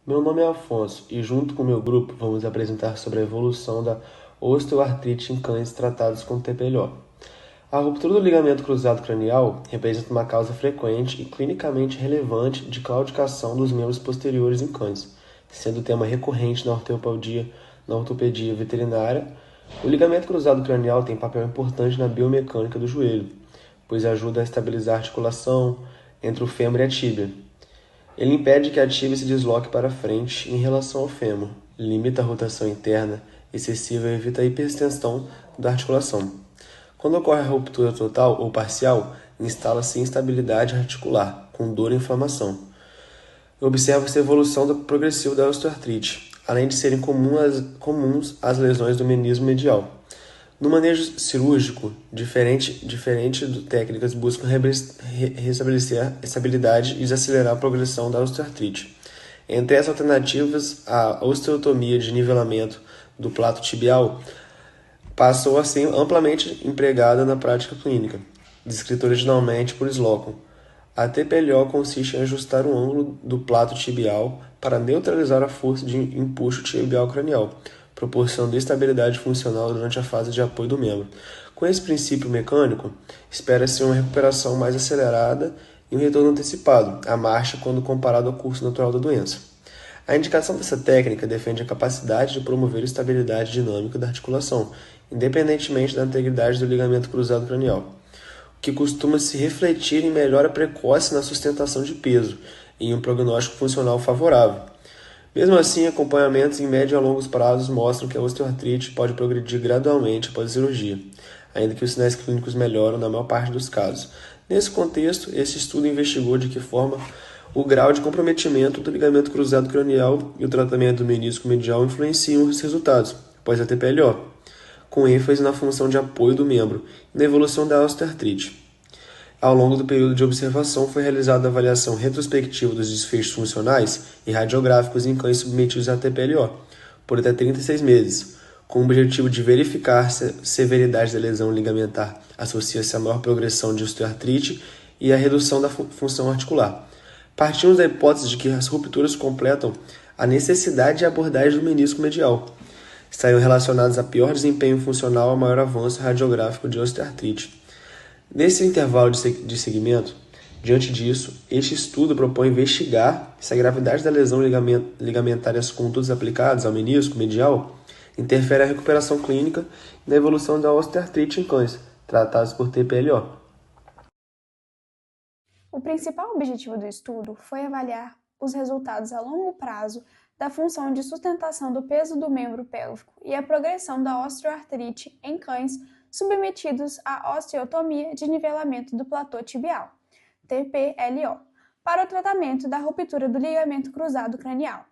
Meu nome é Afonso e, junto com meu grupo, vamos apresentar sobre a evolução da osteoartrite em cães tratados com TPLO. A ruptura do ligamento cruzado cranial representa uma causa frequente e clinicamente relevante de claudicação dos membros posteriores em cães, sendo tema recorrente na ortopedia veterinária. O ligamento cruzado cranial tem papel importante na biomecânica do joelho, pois ajuda a estabilizar a articulação entre o fêmur e a tíbia. Ele impede que a tíbia se desloque para frente em relação ao fêmur, limita a rotação interna excessiva e evita a hiperextensão da articulação. Quando ocorre a ruptura total ou parcial, instala-se instabilidade articular, com dor e inflamação. Observa-se a evolução progressiva da osteoartrite, além de serem comuns as lesões do menisco medial. No manejo cirúrgico, diferente de técnicas buscam restabelecer a estabilidade e desacelerar a progressão da osteoartrite. Entre essas alternativas, a osteotomia de nivelamento do plato tibial passou a ser amplamente empregada na prática clínica, descrita originalmente por Slocum. A TPLO consiste em ajustar o ângulo do plato tibial para neutralizar a força de empuxo tibial cranial, proporcionando estabilidade funcional durante a fase de apoio do membro. Com esse princípio mecânico, espera-se uma recuperação mais acelerada e um retorno antecipado à marcha quando comparado ao curso natural da doença. A indicação dessa técnica defende a capacidade de promover estabilidade dinâmica da articulação, independentemente da integridade do ligamento cruzado cranial, o que costuma se refletir em melhora precoce na sustentação de peso e em um prognóstico funcional favorável. Mesmo assim, acompanhamentos em médio a longos prazos mostram que a osteoartrite pode progredir gradualmente após a cirurgia, ainda que os sinais clínicos melhoram na maior parte dos casos. Nesse contexto, esse estudo investigou de que forma o grau de comprometimento do ligamento cruzado cranial e o tratamento do menisco medial influenciam os resultados após a TPLO, com ênfase na função de apoio do membro e na evolução da osteoartrite. Ao longo do período de observação, foi realizada a avaliação retrospectiva dos desfechos funcionais e radiográficos em cães submetidos à TPLO, por até 36 meses, com o objetivo de verificar se a severidade da lesão ligamentar associa-se à maior progressão de osteoartrite e à redução da função articular. Partimos da hipótese de que as rupturas completam a necessidade de abordagem do menisco medial. Estariam relacionadas a pior desempenho funcional a maior avanço radiográfico de osteoartrite. Nesse intervalo de segmento, diante disso, este estudo propõe investigar se a gravidade da lesão ligamentar e as condutas aplicadas ao menisco medial interfere na recuperação clínica e na evolução da osteoartrite em cães tratados por TPLO. O principal objetivo do estudo foi avaliar os resultados a longo prazo da função de sustentação do peso do membro pélvico e a progressão da osteoartrite em cães submetidos à osteotomia de nivelamento do platô tibial, TPLO, para o tratamento da ruptura do ligamento cruzado cranial.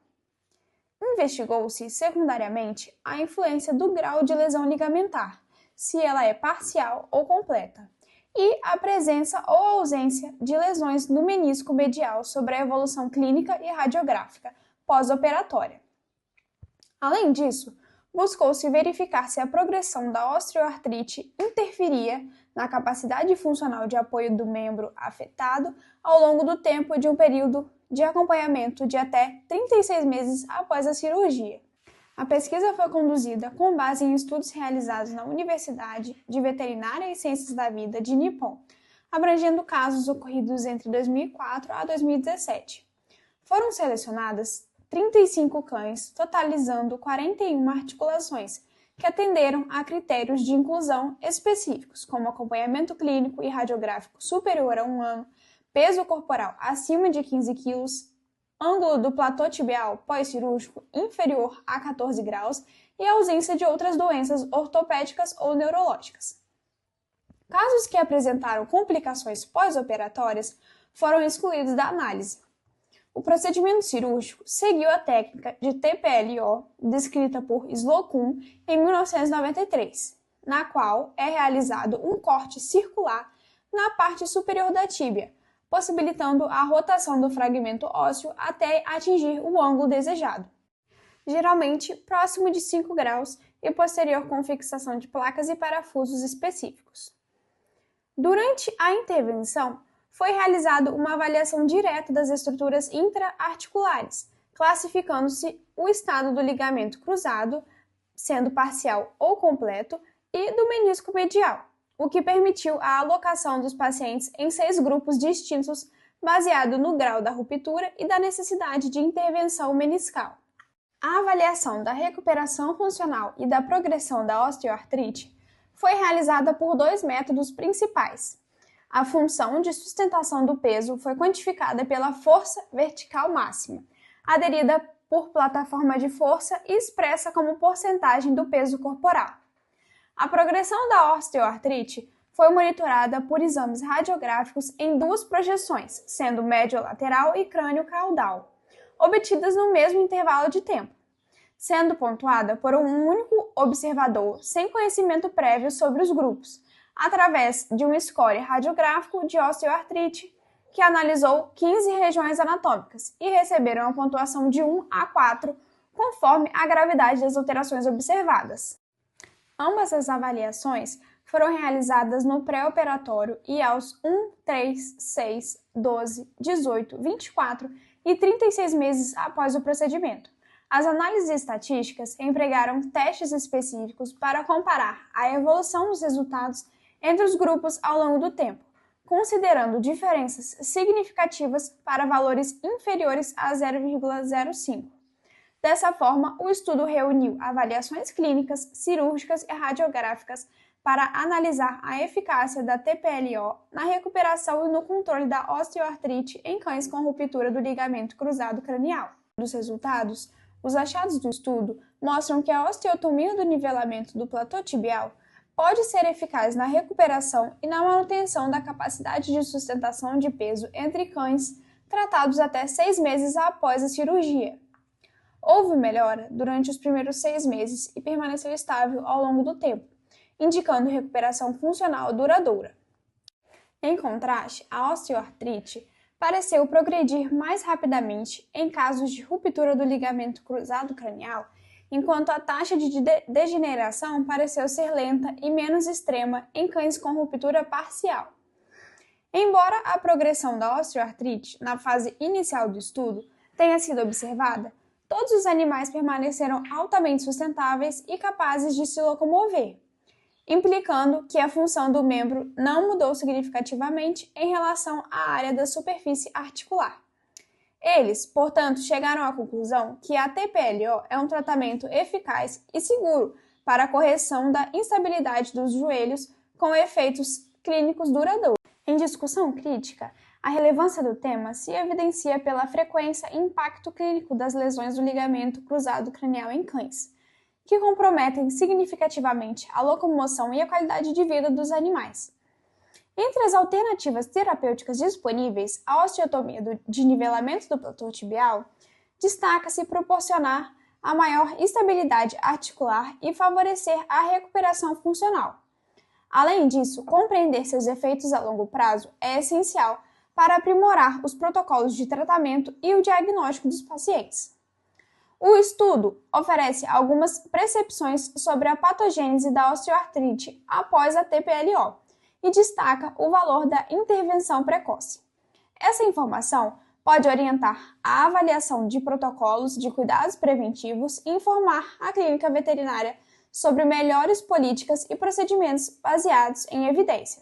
Investigou-se, secundariamente, a influência do grau de lesão ligamentar, se ela é parcial ou completa, e a presença ou ausência de lesões no menisco medial sobre a evolução clínica e radiográfica pós-operatória. Além disso, buscou-se verificar se a progressão da osteoartrite interferia na capacidade funcional de apoio do membro afetado ao longo do tempo de um período de acompanhamento de até 36 meses após a cirurgia. A pesquisa foi conduzida com base em estudos realizados na Universidade de Veterinária e Ciências da Vida de Nippon, abrangendo casos ocorridos entre 2004 a 2017. Foram selecionadas 35 cães, totalizando 41 articulações, que atenderam a critérios de inclusão específicos, como acompanhamento clínico e radiográfico superior a 1 ano, peso corporal acima de 15 kg, ângulo do platô tibial pós-cirúrgico inferior a 14 graus e ausência de outras doenças ortopédicas ou neurológicas. Casos que apresentaram complicações pós-operatórias foram excluídos da análise. O procedimento cirúrgico seguiu a técnica de TPLO descrita por Slocum em 1993, na qual é realizado um corte circular na parte superior da tíbia, possibilitando a rotação do fragmento ósseo até atingir o ângulo desejado, geralmente próximo de 5 graus e posterior com fixação de placas e parafusos específicos. Durante a intervenção, foi realizada uma avaliação direta das estruturas intra-articulares, classificando-se o estado do ligamento cruzado, sendo parcial ou completo, e do menisco medial, o que permitiu a alocação dos pacientes em 6 grupos distintos, baseado no grau da ruptura e da necessidade de intervenção meniscal. A avaliação da recuperação funcional e da progressão da osteoartrite foi realizada por 2 métodos principais. A função de sustentação do peso foi quantificada pela força vertical máxima, aderida por plataforma de força e expressa como porcentagem do peso corporal. A progressão da osteoartrite foi monitorada por exames radiográficos em 2 projeções, sendo médio-lateral e crânio-caudal, obtidas no mesmo intervalo de tempo, sendo pontuada por um único observador sem conhecimento prévio sobre os grupos, através de um score radiográfico de osteoartrite, que analisou 15 regiões anatômicas e receberam uma pontuação de 1 a 4, conforme a gravidade das alterações observadas. Ambas as avaliações foram realizadas no pré-operatório e aos 1, 3, 6, 12, 18, 24 e 36 meses após o procedimento. As análises estatísticas empregaram testes específicos para comparar a evolução dos resultados entre os grupos ao longo do tempo, considerando diferenças significativas para valores inferiores a 0,05. Dessa forma, o estudo reuniu avaliações clínicas, cirúrgicas e radiográficas para analisar a eficácia da TPLO na recuperação e no controle da osteoartrite em cães com ruptura do ligamento cruzado cranial. Dos resultados, os achados do estudo mostram que a osteotomia do nivelamento do platô tibial pode ser eficaz na recuperação e na manutenção da capacidade de sustentação de peso entre cães tratados até 6 meses após a cirurgia. Houve melhora durante os primeiros 6 meses e permaneceu estável ao longo do tempo, indicando recuperação funcional duradoura. Em contraste, a osteoartrite pareceu progredir mais rapidamente em casos de ruptura do ligamento cruzado cranial, enquanto a taxa de degeneração pareceu ser lenta e menos extrema em cães com ruptura parcial. Embora a progressão da osteoartrite na fase inicial do estudo tenha sido observada, todos os animais permaneceram altamente sustentáveis e capazes de se locomover, implicando que a função do membro não mudou significativamente em relação à área da superfície articular. Eles, portanto, chegaram à conclusão que a TPLO é um tratamento eficaz e seguro para a correção da instabilidade dos joelhos com efeitos clínicos duradouros. Em discussão crítica, a relevância do tema se evidencia pela frequência e impacto clínico das lesões do ligamento cruzado cranial em cães, que comprometem significativamente a locomoção e a qualidade de vida dos animais. Entre as alternativas terapêuticas disponíveis, a osteotomia de nivelamento do platô tibial destaca-se proporcionar a maior estabilidade articular e favorecer a recuperação funcional. Além disso, compreender seus efeitos a longo prazo é essencial para aprimorar os protocolos de tratamento e o diagnóstico dos pacientes. O estudo oferece algumas percepções sobre a patogênese da osteoartrite após a TPLO e destaca o valor da intervenção precoce. Essa informação pode orientar a avaliação de protocolos de cuidados preventivos e informar a clínica veterinária sobre melhores políticas e procedimentos baseados em evidência.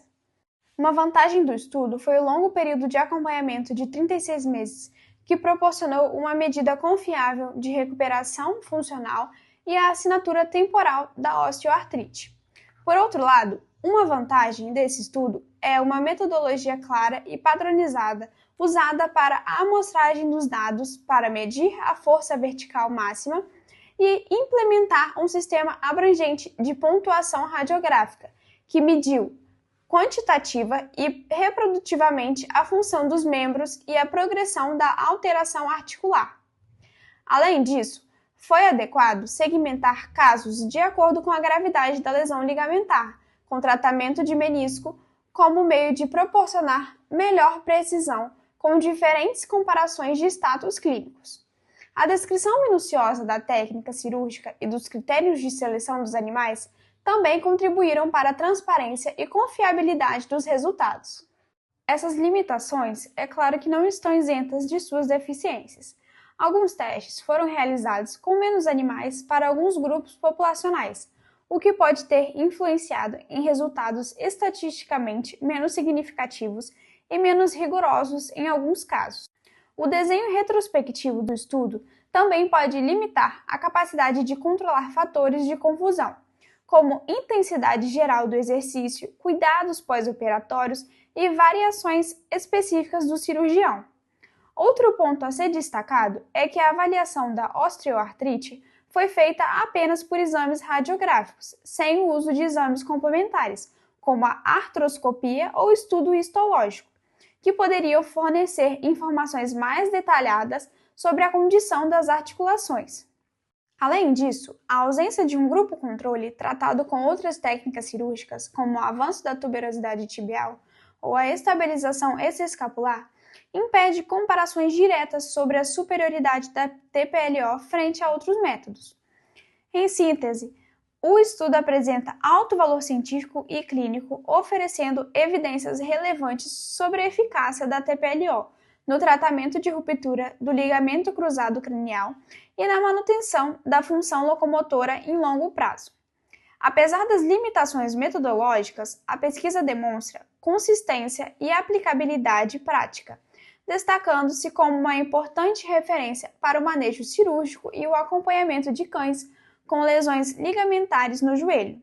Uma vantagem do estudo foi o longo período de acompanhamento de 36 meses, que proporcionou uma medida confiável de recuperação funcional e a assinatura temporal da osteoartrite. Por outro lado, uma vantagem desse estudo é uma metodologia clara e padronizada usada para a amostragem dos dados para medir a força vertical máxima e implementar um sistema abrangente de pontuação radiográfica, que mediu quantitativa e reprodutivamente a função dos membros e a progressão da alteração articular. Além disso, foi adequado segmentar casos de acordo com a gravidade da lesão ligamentar, com tratamento de menisco como meio de proporcionar melhor precisão com diferentes comparações de status clínicos. A descrição minuciosa da técnica cirúrgica e dos critérios de seleção dos animais também contribuíram para a transparência e confiabilidade dos resultados. Essas limitações, é claro que não estão isentas de suas deficiências. Alguns testes foram realizados com menos animais para alguns grupos populacionais, o que pode ter influenciado em resultados estatisticamente menos significativos e menos rigorosos em alguns casos. O desenho retrospectivo do estudo também pode limitar a capacidade de controlar fatores de confusão, como intensidade geral do exercício, cuidados pós-operatórios e variações específicas do cirurgião. Outro ponto a ser destacado é que a avaliação da osteoartrite foi feita apenas por exames radiográficos, sem o uso de exames complementares, como a artroscopia ou estudo histológico, que poderiam fornecer informações mais detalhadas sobre a condição das articulações. Além disso, a ausência de um grupo controle tratado com outras técnicas cirúrgicas, como o avanço da tuberosidade tibial ou a estabilização extraescapular, impede comparações diretas sobre a superioridade da TPLO frente a outros métodos. Em síntese, o estudo apresenta alto valor científico e clínico, oferecendo evidências relevantes sobre a eficácia da TPLO no tratamento de ruptura do ligamento cruzado cranial e na manutenção da função locomotora em longo prazo. Apesar das limitações metodológicas, a pesquisa demonstra consistência e aplicabilidade prática, destacando-se como uma importante referência para o manejo cirúrgico e o acompanhamento de cães com lesões ligamentares no joelho.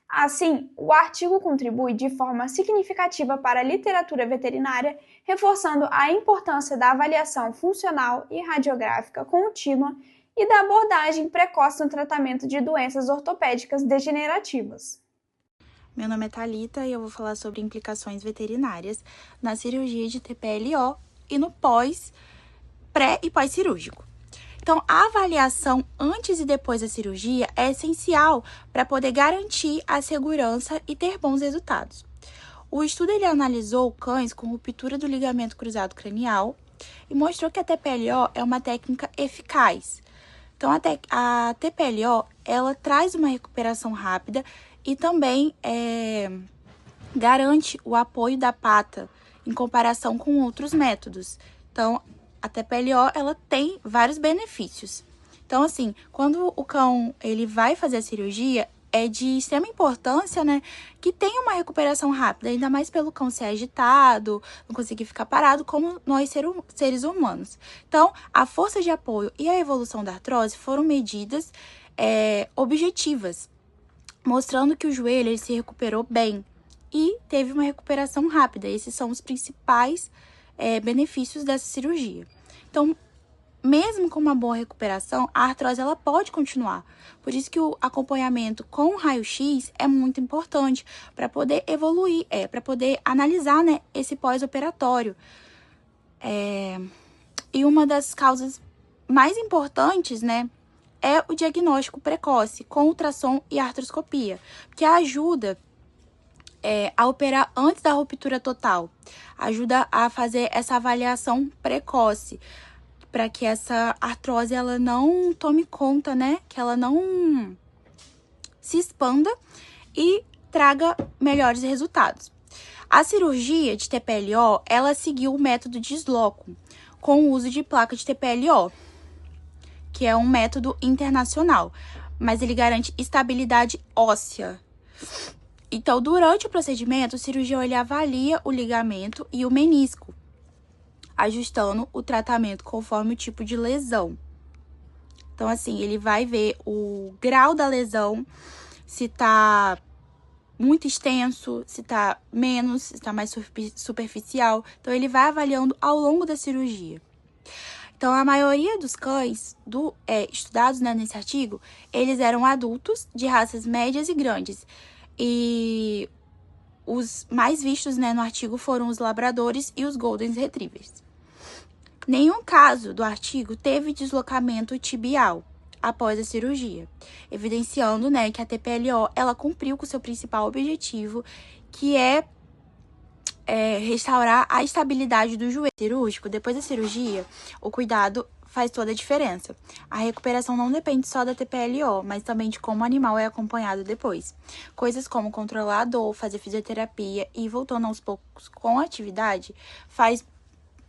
Assim, o artigo contribui de forma significativa para a literatura veterinária, reforçando a importância da avaliação funcional e radiográfica contínua e da abordagem precoce no tratamento de doenças ortopédicas degenerativas. Meu nome é Thalita e eu vou falar sobre implicações veterinárias na cirurgia de TPLO e no pré e pós-cirúrgico. Então, a avaliação antes e depois da cirurgia é essencial para poder garantir a segurança e ter bons resultados. O estudo ele analisou cães com ruptura do ligamento cruzado cranial e mostrou que a TPLO é uma técnica eficaz. Então, a TPLO ela traz uma recuperação rápida e também garante o apoio da pata em comparação com outros métodos. Então, a TPLO ela tem vários benefícios. Então, assim, quando o cão ele vai fazer a cirurgia, é de extrema importância, né, que tenha uma recuperação rápida, ainda mais pelo cão ser agitado, não conseguir ficar parado, como nós seres humanos. Então, a força de apoio e a evolução da artrose foram medidas objetivas, mostrando que o joelho ele se recuperou bem e teve uma recuperação rápida. Esses são os principais benefícios dessa cirurgia. Então, mesmo com uma boa recuperação, a artrose ela pode continuar. Por isso que o acompanhamento com raio-x é muito importante para poder evoluir, para poder analisar, né, esse pós-operatório. E uma das causas mais importantes, né, é o diagnóstico precoce com ultrassom e artroscopia, que ajuda a operar antes da ruptura total, ajuda a fazer essa avaliação precoce, para que essa artrose ela não tome conta, né? Que ela não se expanda e traga melhores resultados. A cirurgia de TPLO, ela seguiu o método de Slocum, com o uso de placa de TPLO, que é um método internacional, mas ele garante estabilidade óssea. Então, durante o procedimento, o cirurgião ele avalia o ligamento e o menisco, ajustando o tratamento conforme o tipo de lesão. Então, assim, ele vai ver o grau da lesão, se tá muito extenso, se tá menos, se tá mais superficial. Então, ele vai avaliando ao longo da cirurgia. Então, a maioria dos cães estudados, né, nesse artigo, eles eram adultos de raças médias e grandes. E os mais vistos, né, no artigo foram os labradores e os golden retrievers. Nenhum caso do artigo teve deslocamento tibial após a cirurgia, evidenciando, né, que a TPLO ela cumpriu com o seu principal objetivo, que é restaurar a estabilidade do joelho cirúrgico. Depois da cirurgia, o cuidado faz toda a diferença. A recuperação não depende só da TPLO, mas também de como o animal é acompanhado depois. Coisas como controlar a dor, fazer fisioterapia e voltando aos poucos com a atividade faz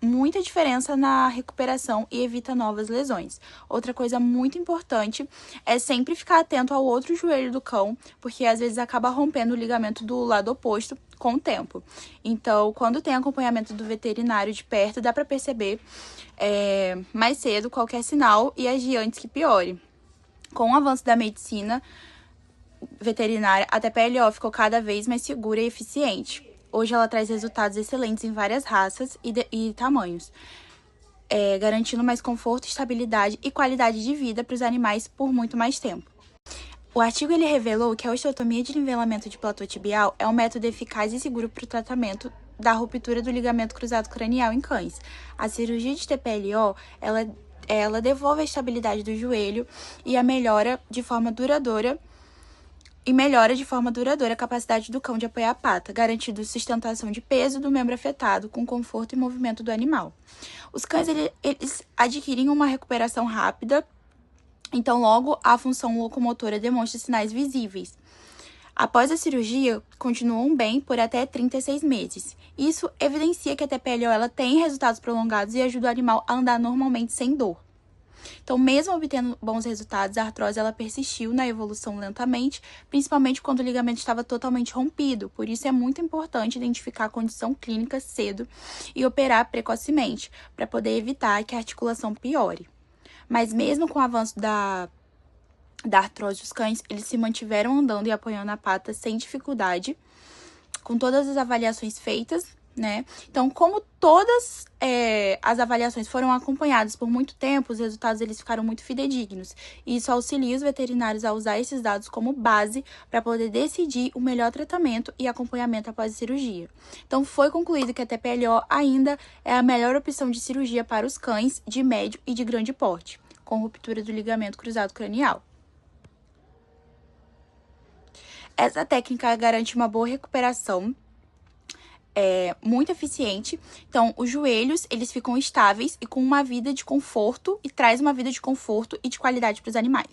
muita diferença na recuperação e evita novas lesões. Outra coisa muito importante é sempre ficar atento ao outro joelho do cão, porque às vezes acaba rompendo o ligamento do lado oposto com o tempo. Então, quando tem acompanhamento do veterinário de perto, dá para perceber mais cedo qualquer sinal e agir antes que piore. Com o avanço da medicina veterinária, a TPLO ficou cada vez mais segura e eficiente. Hoje ela traz resultados excelentes em várias raças e tamanhos, garantindo mais conforto, estabilidade e qualidade de vida para os animais por muito mais tempo. O artigo ele revelou que a osteotomia de nivelamento de platô tibial é um método eficaz e seguro para o tratamento da ruptura do ligamento cruzado cranial em cães. A cirurgia de TPLO, ela devolve a estabilidade do joelho e melhora de forma duradoura a capacidade do cão de apoiar a pata, garantindo sustentação de peso do membro afetado com conforto e movimento do animal. Os cães eles adquirem uma recuperação rápida, então logo a função locomotora demonstra sinais visíveis. Após a cirurgia, continuam bem por até 36 meses. Isso evidencia que a TPLO ela tem resultados prolongados e ajuda o animal a andar normalmente sem dor. Então, mesmo obtendo bons resultados, a artrose ela persistiu na evolução lentamente, principalmente quando o ligamento estava totalmente rompido. Por isso, é muito importante identificar a condição clínica cedo e operar precocemente, para poder evitar que a articulação piore. Mas mesmo com o avanço da artrose, os cães eles se mantiveram andando e apoiando a pata sem dificuldade, com todas as avaliações feitas, né? Então, como todas as avaliações foram acompanhadas por muito tempo, os resultados eles ficaram muito fidedignos. E isso auxilia os veterinários a usar esses dados como base para poder decidir o melhor tratamento e acompanhamento após a cirurgia. Então, foi concluído que a TPLO ainda é a melhor opção de cirurgia para os cães de médio e de grande porte, com ruptura do ligamento cruzado cranial. Essa técnica garante uma boa recuperação, muito eficiente. Então, os joelhos, eles ficam estáveis e com uma vida de conforto, e traz uma vida de conforto e de qualidade para os animais.